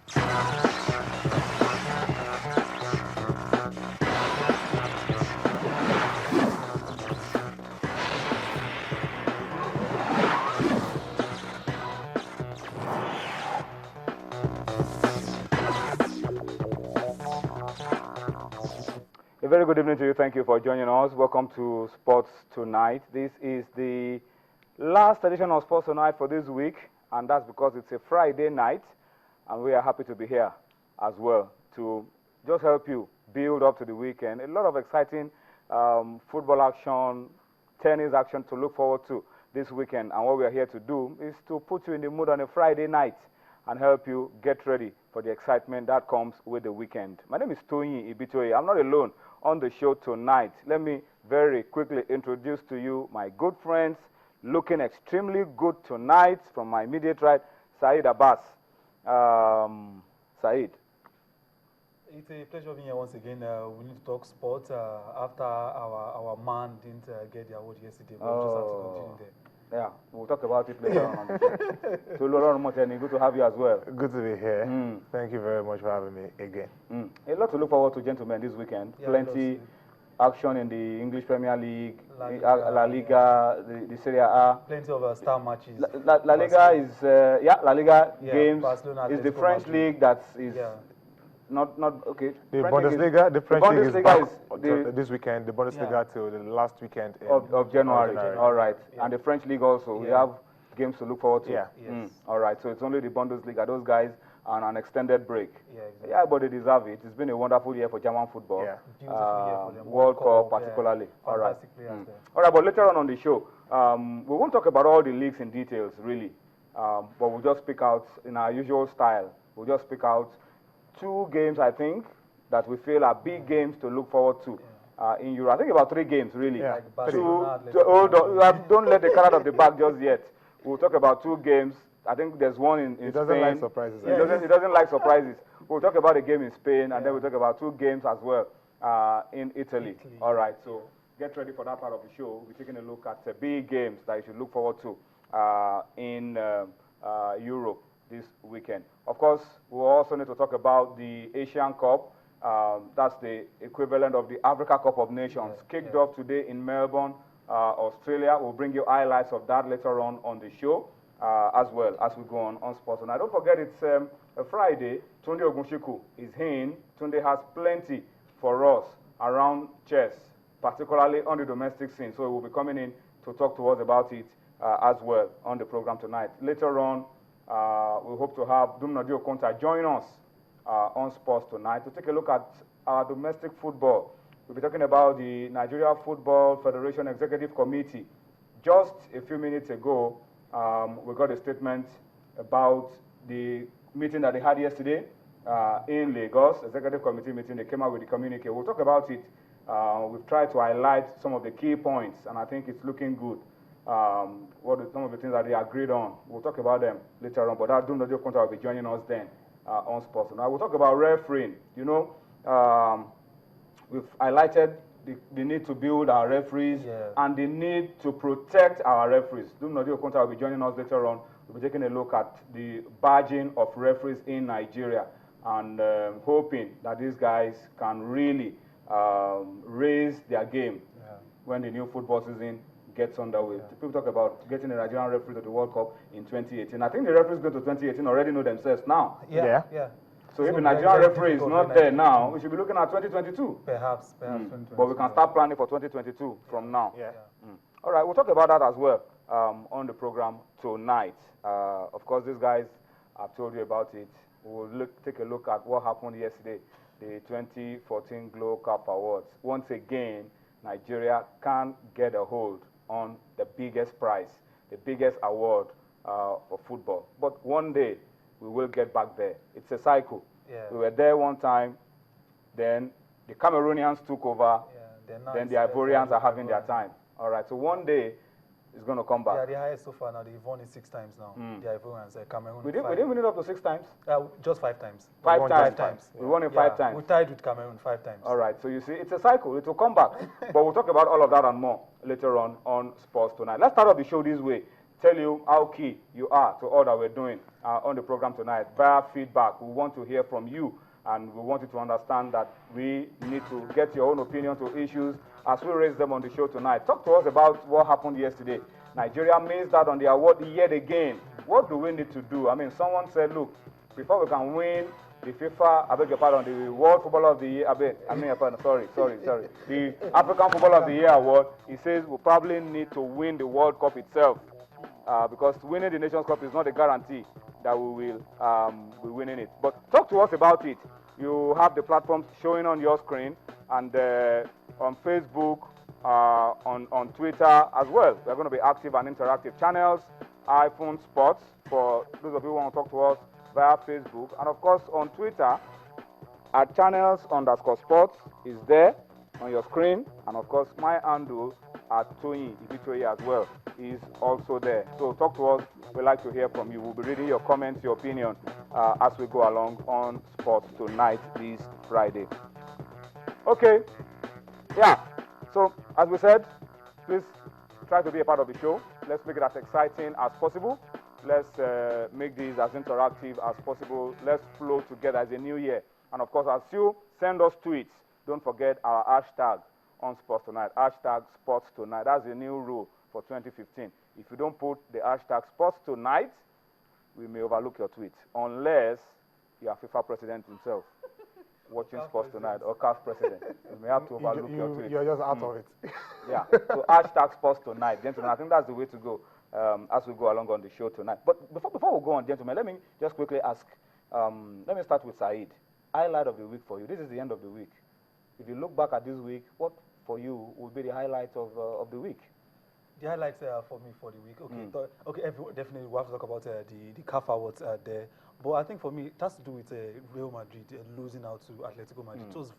A very good evening to you. Thank you for joining us. Welcome to Sports Tonight. This is the last edition of Sports Tonight for this week, and that's because it's a Friday night, and we are happy to be here as well to just help you build up to the weekend. A lot of exciting football action, tennis action to look forward to this weekend, and what we are here to do is to put you in the mood on a Friday night and help you get ready for the excitement that comes with the weekend. My name is Tony Ibitoye. I'm not alone on the show tonight. Let me very quickly introduce to you my good friends, looking extremely good tonight from my immediate right, Saeed Abbas. Saeed. It's a pleasure being here once again. We need to talk sports after our man didn't get the award yesterday. But we just have to continue there. Yeah, we'll talk about it later on the show. So, Laurent Moteni, good to have you as well. Good to be here. Thank you very much for having me again. A lot to look forward to, gentlemen, this weekend. Yeah, plenty action in the English Premier League, La Liga, the Serie A. Plenty of star matches. La Liga is, La Liga games Barcelona, is the Atletico French Madrid. league that is not okay. The Bundesliga, the French league is Bundesliga back this weekend. The Bundesliga till the last weekend of January. All right. And the French league also. We have games to look forward to. Yeah. Yes. All right. So it's only the Bundesliga. Those guys are on an extended break. Yeah, exactly. Yeah, but they deserve it. It's been a wonderful year for German football. Yeah. Beautiful year for them. World Cup particularly. All right. Fantastic players there. All right, but later on the show, we won't talk about all the leagues in details, really. But we'll just pick out, in our usual style, we'll just pick out two games, I think, that we feel are big games to look forward to in Europe. I think about three games, really. Yeah. Like Barcelona, Hold on, don't let the cat out of the bag just yet. We'll talk about two games. I think there's one in Spain. He doesn't like surprises. He doesn't like surprises. We'll talk about a game in Spain, and then we'll talk about two games as well in Italy. All right, so get ready for that part of the show. We're taking a look at the big games that you should look forward to in Europe this weekend. Of course, we'll also need to talk about the Asian Cup. That's the equivalent of the Africa Cup of Nations. Kicked off today in Melbourne, Australia. We'll bring you highlights of that later on the show as well as we go on Sports. And don't forget, it's a Friday. Tunde Ogunshiku is in. Tunde has plenty for us around chess, particularly on the domestic scene. So he will be coming in to talk to us about it as well on the program tonight. Later on, we hope to have Dumnadi Okonta join us on Sports Tonight to take a look at our domestic football. We'll be talking about the Nigeria Football Federation Executive Committee. Just a few minutes ago, we got a statement about the meeting that they had yesterday in Lagos, Executive Committee meeting. They came out with the communique. We'll talk about it. We've tried to highlight some of the key points, and I think it's looking good. Some of the things that they agreed on. We'll talk about them later on, but Dumnadi Okonta will be joining us then on Sports. Now we'll talk about refereeing. You know, we've highlighted the need to build our referees and the need to protect our referees. Dumnadi Okonta will be joining us later on. We'll be taking a look at the badging of referees in Nigeria and hoping that these guys can really raise their game when the new football season gets underway. People talk about getting a Nigerian referee to the World Cup in 2018. I think the referees going to 2018 already know themselves now. Yeah. So if the Nigerian referee is not there now, we should be looking at 2022. Perhaps 2022. But we can start planning for 2022 from now. All right, we'll talk about that as well on the program tonight. Of course, these guys, I've told you about it. We'll take a look at what happened yesterday, the 2014 Glow Cup Awards. Once again, Nigeria can't get a hold on the biggest prize, the biggest award for football. But one day, we will get back there. It's a cycle. We were there one time, then the Cameroonians took over, then the Ivorians are having their time. All right, so one day, it's going to come back. Yeah, the highest so far now. They've won it 6 times now. The Ivorians, Cameroon. We didn't win it up to 6 times? Just 5 times. Five Five times. We won it 5 times. We tied with Cameroon 5 times. All right, so you see, it's a cycle. It will come back. But we'll talk about all of that and more later on Sports Tonight. Let's start off the show this way. tell you how key you are to all that we're doing on the program tonight. Via feedback, we want to hear from you, and we want you to understand that we need to get your own opinion to issues as we raise them on the show tonight. Talk to us about what happened yesterday. Nigeria missed out on the award yet again. What do we need to do? I mean, someone said, look, before we can win the FIFA, I beg your pardon, the World Footballer of the Year, sorry, the African Footballer of the Year award, he says we probably need to win the World Cup itself, because winning the Nations Cup is not a guarantee that we will be winning it. But talk to us about it. You have the platforms showing on your screen, and on Facebook, on Twitter as well. We're going to be active and interactive channels, iPhone Sports, for those of you who want to talk to us via Facebook, and of course on Twitter at channels_sports is there on your screen, and of course my handle at Tony Ibitoye as well is also there. So talk to us. We'd like to hear from you. We'll be reading your comments, your opinion as we go along on Sports Tonight this Friday. Okay, yeah, so as we said, please try to be a part of the show. Let's make it as exciting as possible. Let's make this as interactive as possible. Let's flow together as a new year. And of course, as you send us tweets, don't forget our hashtag on Sports Tonight, hashtag Sports Tonight. That's the new rule for 2015. If you don't put the hashtag Sports Tonight, we may overlook your tweet, unless you are FIFA president himself watching Sports Tonight, or CAF president. You may have to overlook your tweet. You're just out of it. Yeah, so hashtag Sports Tonight, gentlemen. I think that's the way to go as we go along on the show tonight. But before we go on, gentlemen, let me just quickly ask, let me start with Saeed. Highlight of the week for you. This is the end of the week. If you look back at this week, what for you would be the highlight of the week? The highlights for me for the week. Okay, okay. Definitely, we have to talk about the CAF awards there. But I think for me, it has to do with Real Madrid losing out to Atletico Madrid. It was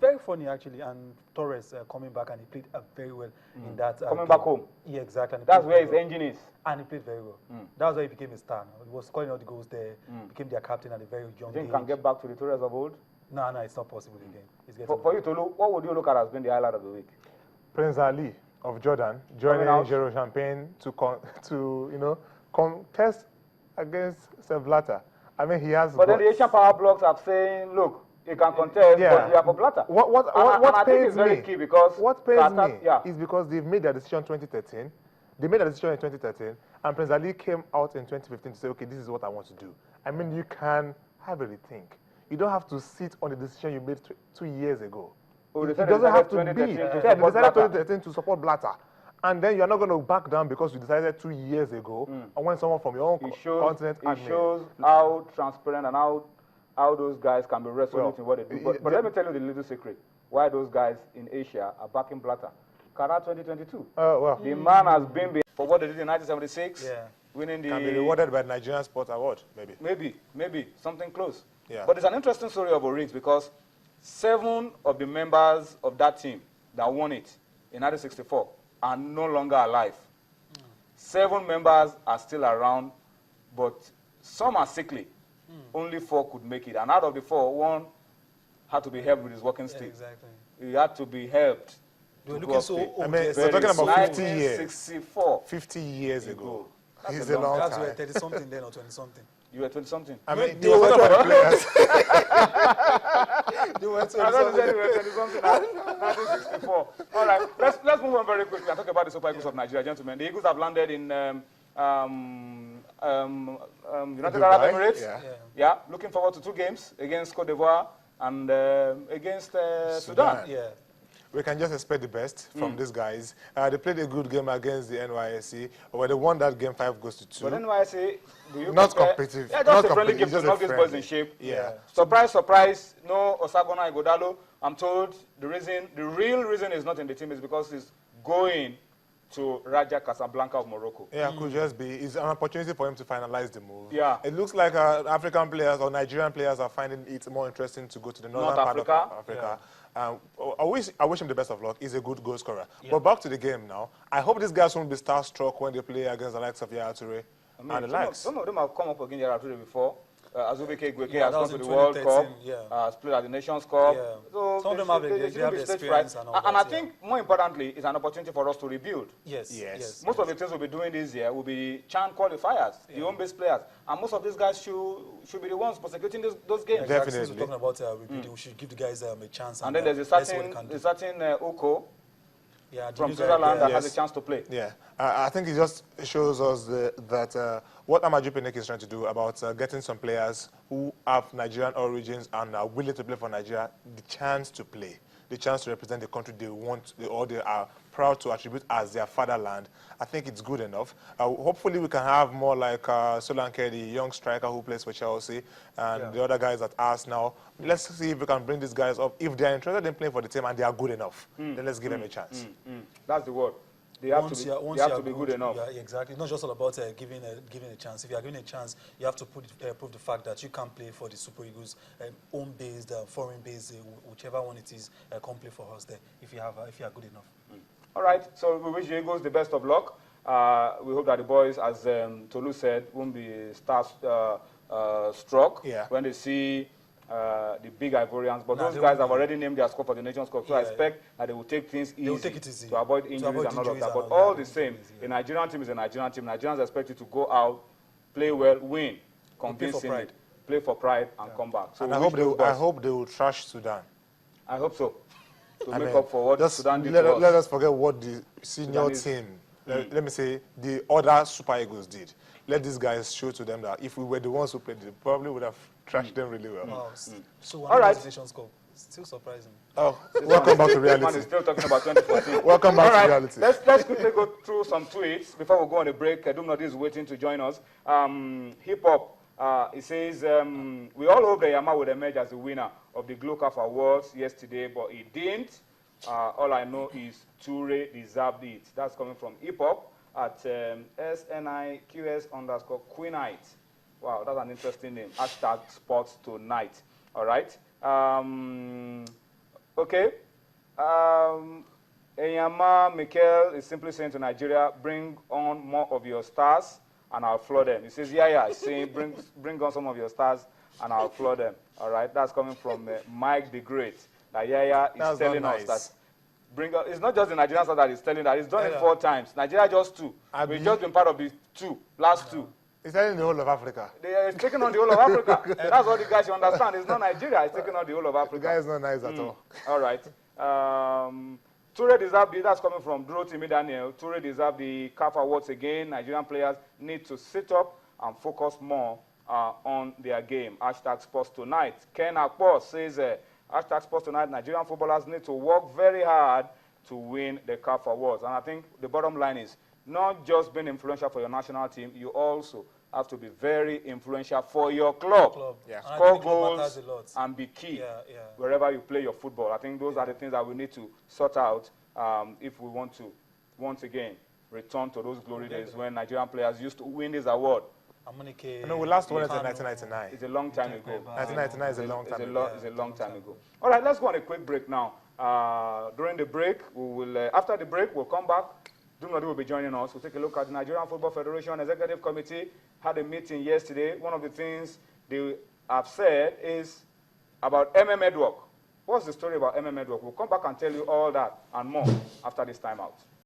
very funny actually, and Torres coming back, and he played very well in that. Coming back home. Yeah, exactly. That's where his engine is. And he played very well. That's why he became a star. He was scoring all the goals there. Became their captain at a very young age. You think he can get back to the Torres of old? No, it's not possible again. It's for you to look, what would you look at as being the highlight of the week? Prince Ali of Jordan joining Jérôme Champagne to contest against Sepp Blatter. I mean, he has. But then the Asian power blocks are saying, look, he can contest, but you are for Blatter. What pains is very key because what pains me is because they've made their decision in 2013. They made a decision in 2013, and Prince Ali came out in 2015 to say, okay, this is what I want to do. I mean, you can have a rethink. You don't have to sit on the decision you made 2 years ago. It doesn't have to be. They decided 2013 to support Blatter. And then you're not going to back down because you decided 2 years ago, and when someone from your own continent... It shows how transparent and how those guys can be resolute in what they do. But let me tell you the little secret. Why those guys in Asia are backing Blatter. Qatar 2022. The man has been for what they did in 1976, winning the... Can be rewarded by the Nigerian Sports Award, maybe. Maybe, something close. Yeah. But it's an interesting story of Orix because 7 of the members of that team that won it in 1964 are no longer alive. 7 members are still around, but some are sickly. Only 4 could make it. And out of the 4, 1 had to be helped with his walking stick. Exactly. He had to be helped. They were looking so old. I mean, we're talking about 50 years. 1964. 50 years ago. That's a long time. That's where 30-something then or 20-something. You were 20-something. I mean, they were talking about players. You were 20-something. I thought you said you were 20-something. 1964. All right, let's move on very quickly and talk about the Super Eagles of Nigeria, gentlemen. The Eagles have landed in United Arab Emirates. Yeah, looking forward to 2 games against Cote d'Ivoire and against Sudan. Yeah. We can just expect the best from these guys. They played a good game against the NYSC, but they won that game 5-2. But NYSC, do you not compare? competitive. Yeah, just a friendly game to knock these boys in shape. Yeah. Surprise, surprise, no Osagona Ighodalo. I'm told the real reason is not in the team is because he's going to Raja Casablanca of Morocco. Yeah, could just be. It's an opportunity for him to finalize the move. Yeah. It looks like African players or Nigerian players are finding it more interesting to go to the northern part of Africa. I wish him the best of luck. He's a good goal scorer. Yeah. But back to the game now. I hope these guys won't be starstruck when they play against the likes of Yaya Toure and the likes. Some of them have come up against Yaya Toure before. Azubike Igweke Yeah, has that gone was to in the World 2013, Cup, yeah. has played at the Nations Cup. Yeah. So Some of them have, they shouldn't have be the stage experience fright. and all And that, I think, more importantly, it's an opportunity for us to rebuild. Yes, Yes. yes. Most of the things we'll be doing this year will be CHAN qualifiers, the home-based players. And most of these guys should be the ones prosecuting those games. Yeah, exactly. Since Definitely. we're talking about rebuilding, we should give the guys a chance. And then there's a let's see what certain, they can do. Oko Yeah, the from new guy Switzerland there. that has Yes. a chance to play. Yeah, I think it just shows us that what Amaju Pinnick is trying to do about getting some players who have Nigerian origins and are willing to play for Nigeria the chance to play, the chance to represent the country they want, or they are proud to attribute as their fatherland. I think it's good enough. Hopefully we can have more like Solanke, the young striker who plays for Chelsea, and the other guys at Arsenal. Let's see if we can bring these guys up. If they're interested in playing for the team and they are good enough, then let's give them a chance. That's the word. They have Once to be good enough. Yeah, exactly. It's not just all about giving a chance. If you are given a chance, you have to prove the fact that you can play for the Super Eagles, home-based, foreign-based, whichever one it is, come play for us there. If you are good enough. All right, so we wish the Eagles the best of luck. We hope that the boys, as Tolu said, won't be struck when they see the big Ivorians. But those guys have already named their squad for the Nations Cup, so I expect that they will take things easy, to avoid injuries and all of that. But all the same, a Nigerian team is a Nigerian team. Nigerians expect you to go out, play well, win, convincingly, play for pride, and come back. So and I hope they will trash Sudan. I hope so. To make up for what Sudan did let to us. us forget what the senior Sudanese team, let me say, the other Super Eagles did. Let these guys show to them that if we were the ones who played, they probably would have trashed them really well. Wow. So All right. Nations Cup. Still surprising. Oh, welcome back to Man is reality. still talking about 2014. Welcome back to reality. Let's quickly go through some tweets before we go on a break. Dumnodi is waiting to join us. Hip Hop, it says, we all hope that Yama would emerge as the winner of the GloCAF Awards yesterday, but he didn't. All I know is Toure deserved it. That's coming from Hip Hop at SNIQS_Queenite. Wow, that's an interesting name. Hashtag sports tonight. All right. Okay. Enyama Mikel is simply saying to Nigeria, bring on more of your stars and I'll flood them. He says, yeah, he's saying, bring on some of your stars and I'll flood them. All right. That's coming from Mike the Great. That Yaya is telling us that it's not just the Nigerian side that is telling that. He's done it 4 times. Nigeria just 2. We've just been part of the last 2. He's telling the whole of Africa. He's taking on the whole of Africa. That's what the guys should understand. It's not Nigeria. He's taking on the whole of Africa. The guy is not nice at all. All right. Toure deserved it. That's coming from Dorothy Daniel. Toure deserved the CAF Awards again. Nigerian players need to sit up and focus more on their game. Hashtag sports tonight. Ken Akpo says, hashtag sports tonight, Nigerian footballers need to work very hard to win the CAF Awards. And I think the bottom line is not just being influential for your national team, you also have to be very influential for your club. Score goals and be key wherever you play your football. I think those are the things that we need to sort out if we want to, once again, return to those glory days when Nigerian players used to win this award. No, we last won it in 1999. It's a long time ago. 1999 is a long time ago. It's a long time ago. All right, let's go on a quick break now. During the break, we will. After the break, we'll come back. Dumnodi will be joining us. We'll take a look at the Nigerian Football Federation Executive Committee. Had a meeting yesterday. One of the things they have said is about Edward. What's the story about Edward? We'll come back and tell you all that and more after this time out.